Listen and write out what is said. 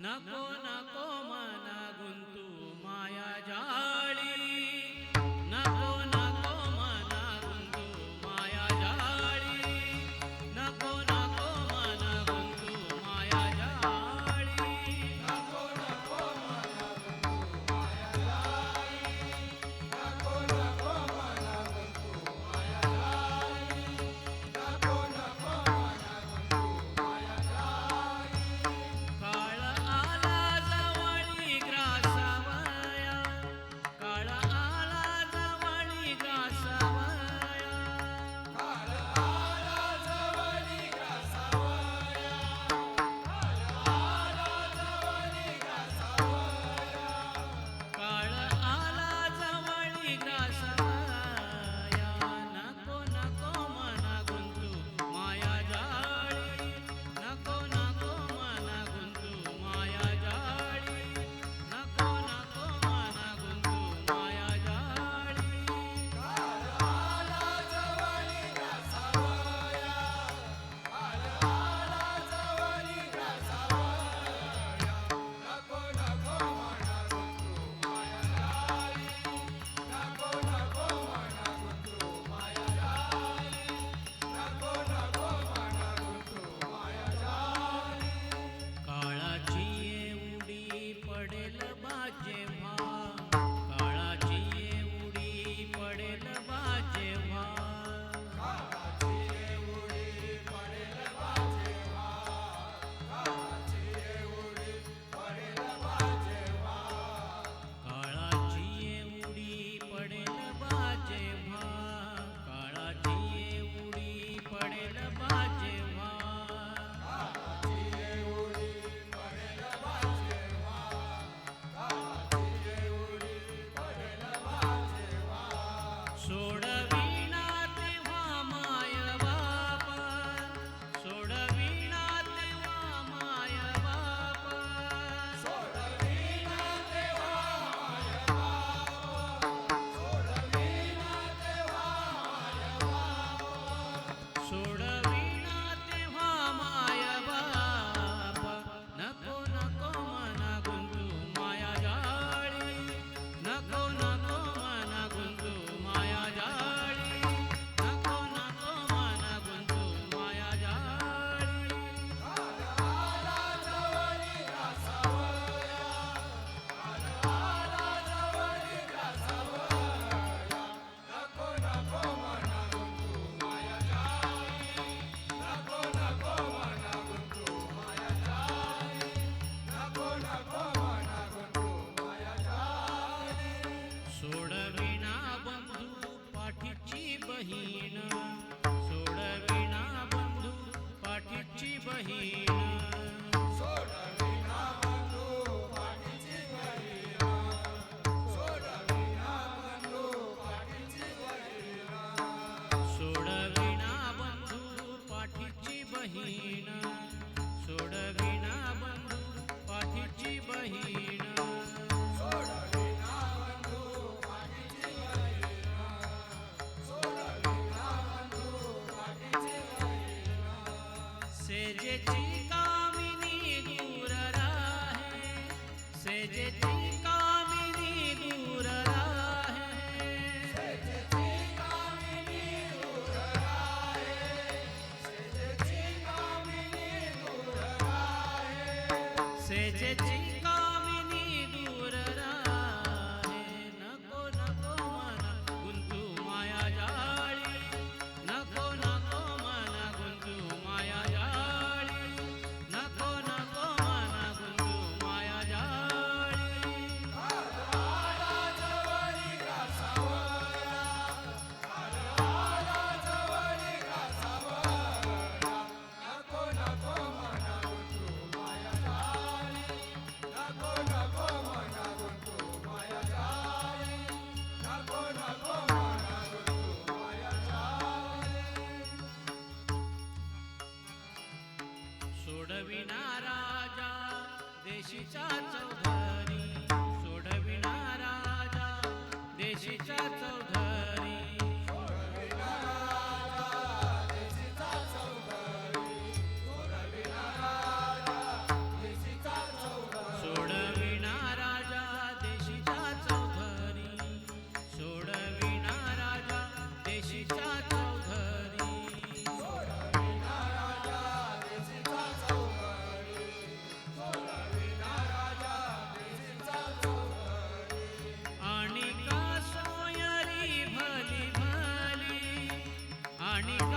नको नको मना गुंतू माया जाळी, नको नको मना गुंतू माया जाळी, नको नको मना गुंतू माया जाळी, नको नको मना गुंतू माया जाळी, नको नको मना गुंतू माया जाळी, नको नको मना गुंतू माया जाळी. काळ आला जवळी ग्रासावया, काळ आला जवळी ग्रासावया, काळ आला जवळी ग्रासावया, काळ आला जवळी ग्रासावया, काळ आला जवळी ग्रासावया, नको नको मना गुंतू माया जाळी, नको नको मना गुंतू माया जाळी, नको नको मना गुंतू माया जाळी. काळ आला जवळी ग्रासावया, काळ आला जवळी ग्रासावया, नको नको मना गुंतू माया जाळी, नको नको मना गुंतू माया जाळी, नको नको मना गुंतू माया जाळी. काळाची एवढी पडेल बा जेव्हा, काळाची एवढी पडेल बा जेव्हा, काळाची एवढी पडेल बा जेव्हा, काळाची एवढी पडेल बा जेव्हा, काळाची एवढी पडेल बा जेव्हा, काळाची एवढी पडेल बा जेव्हा, काळाची एवढी पडेल बा जेव्हा, काळाची एवढी पडेल बा जेव्हा, सोडविना तेव्हा माय बाप, सोडविना तेव्हा माय बाप, सोडविना तेव्हा माय बाप, सोडविना तेव्हा माय बाप, सोडविना तेव्हा माय बाप, नको नको मना गुंतू माया जाळी, नको नको मना गुंतू माया जाळी, नको नको मना गुंतू माया जाळी. काळ आला जवळी ग्रासावया, काळ आला जवळी ग्रासावया, नको नको मना गुंतू माया जाळी, नको नको मना गुंतू माया जाळी, नको नको मना गुंतू माया जाळी. सोडविना बंधू पाठीची बहीण, सोडविना बंधू पाठीची बहीण, सोडविना बंधू पाठीची बहीण, सोडविना बंधू पाठीची बहीण, सोडविना बंधू पाठीची बहीण, सोडविना बंधू पाठीची बहीण, सोडविना बंधू पाठीची बहीण, सोडविना बंधू पाठीची बहीण. सेजेची आणि